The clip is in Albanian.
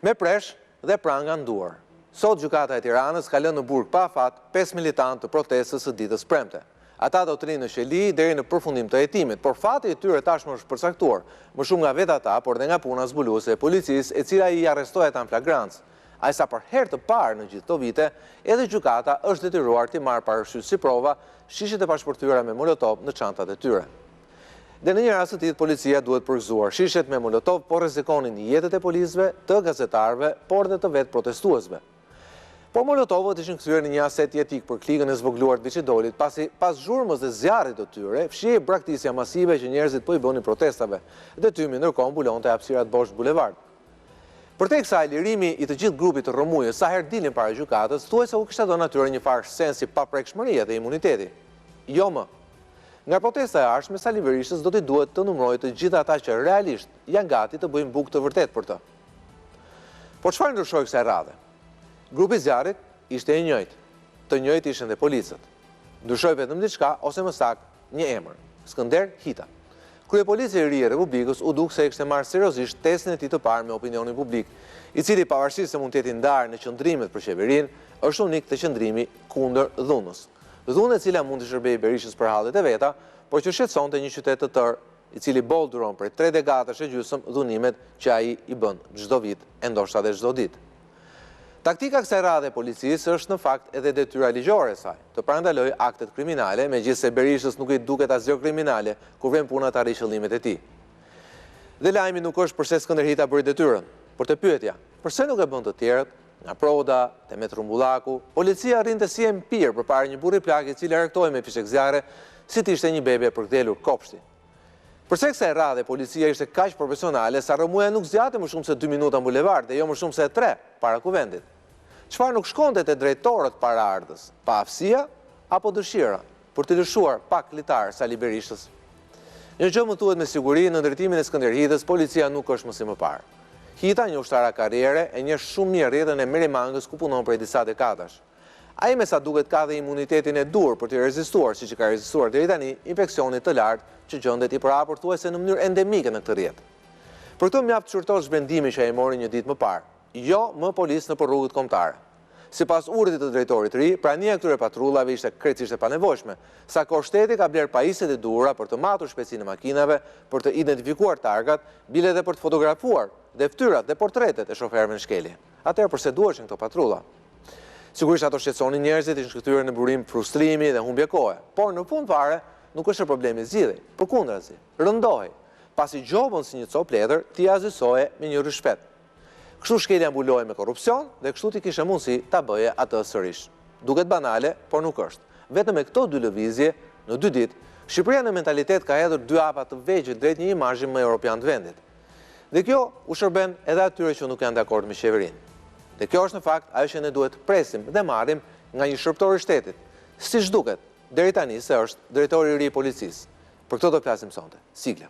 Me presh dhe pranga nduar. Sot gjykata e Tiranës ka lënë në burg pa fat 5 militantë të protestës së ditës premte. Ata do të rinë në Sheli deri në përfundim të hetimit, por fati i tyre tashmë është përcaktuar, më shumë nga vetë ata, por dhe nga puna zbuluese e policisë, e cila i arrestoi ata në flagrancë. Ai sa për herë të parë në gjithë këto vite, edhe gjykata është detyruar të marrë parasysh si prova shishet e pashpërtyera me molotov në çantat e tyre. Dhe në një rast të tillë policia duhet përgëzuar. Shishet me molotov po rrezikonin jetët e policëve, të gazetarëve, por dhe të vetë protestuesve. Por molotovët ishin kthyer në një aset jetik për klikën e zvogluar të Biçidolit, pasi pas zhurmës dhe zjarrit të tyre, fshihej braktisja masive që njerëzit po i bënin protestave, dhe tymi ndërkohë mbulonte hapësirat Bosch Bulevard. Përteksa lirimi i të gjithë grupit të rrëmujës sa herë dilnin para gjykatës, thuajse u kishte dhënë natyrën një farë sensi paprekshmërie dhe imuniteti. Jo më. Nga protesta e ardhshme, Sali Berishës do t'i duhet të numërojë të gjithë ata që realisht janë gati të bëjnë bukë të vërtet për të. Por çfarë ndryshoi kësaj radhe? Grupi zjarrit ishte i njëjtë. Të njëjtë ishin dhe policët. Ndryshoi vetëm diçka ose më saktë një emër, Skënder Hita. Kryepolici i ri i Republikës u duk se kishte marrë seriozisht testin e tij të parë me opinionin publik, i cili pavarësisht se mund të jetë ndarë në qëndrimet për qeverinë, është unik te qëndrimi kundër dhunës. Dhunë e cila mund të shërbejë Berishës për hallet e veta, por që shqetësonte një qytet të tërë, i cili bolduron prej 3 dekadash e gjysmë dhunimet që ai i bën çdo vit, e ndoshta edhe çdo ditë. Taktika kësaj radhe e policisë është në fakt edhe detyra ligjore e saj, të parandalojë aktet kriminale, megjithëse Berishës nuk i duket asgjë kriminale kur vjen puna të arrijë qëllimet e tij. Dhe lajmi nuk është përse Skënder Hita bëri detyrën, por te pyetja, përse nuk e bën të tjerët, nga Proda, te Metrumbullaku, policia arrinte si empir përpara një burri plak i cili arrektoi me fishek zjarre, si të ishte një bebe për kdelur kopshti. Përse kësaj radhe policia ishte kaq profesionale sa rrëmuja nuk zgjate më shumë se 2 minuta në bulevard dhe jo më shumë se 3 para kuvendit. Çfarë nuk shkonte te drejtorët paraardhës, pa aftësia apo dëshira për të lëshuar pak litar Sali Berishës? Një gjë më thuhet me siguri, në ndërtimin e Skënder Hitës policia nuk është më si më parë. Hita, një ushtara karriere, e njeh shumë mirë rrjetën e Merimangës ku punon prej disa dekadash. Ai me sa duket ka dhe imunitetin e dur për të rezistuar, siç ka rezistuar deri tani, infeksionit të lartë që gjendet i përhapur thuajse në mënyrë endemike në këtë rrjet. Për këtë mjaft shurtos zhvendimi që ai mori një ditë më parë. Jo më policë në rrugët kombëtare. Sipas urdhit të drejtorit të ri, prania e këtyre patrullave ishte krejtësisht e panevojshme, sa kohë shteti ka bler pajisjet e duhura për të matur shpejtësinë e makinave, për të identifikuar targat, bile dhe për të fotografuar dhe fytyrat dhe portretet e shoferëve në shkelje. Atëherë pse duheshin këto patrulla? Sigurisht ato shqetësonin njerëzit, ishin shkëtyrë në burim frustrimi dhe humbje kohe, por në fund fare nuk është problemi zgjidhej, përkundrazi, rëndohej, pasi gjobën si një copë letër t'i azisoje me një rishpet. Kështu shkelja mbuloi me korrupsion dhe kështu ti kishe mundësi ta bëje atë sërish. Duket banale, por nuk është. Vetëm me këto 2 lëvizje, në 2 ditë, Shqipëria në mentalitet ka hedhur 2 hapa të vegjël drejt një imazhi më europian të vendit. Dhe kjo u shërben edhe atyre që nuk janë dakord me qeverinë. Dhe kjo është në fakt ajo që ne duhet presim dhe marrim nga një shërptor i shtetit, siç duket deri tani se është drejtori i ri i policisë. Për këtë do flasim sonte. Sigla.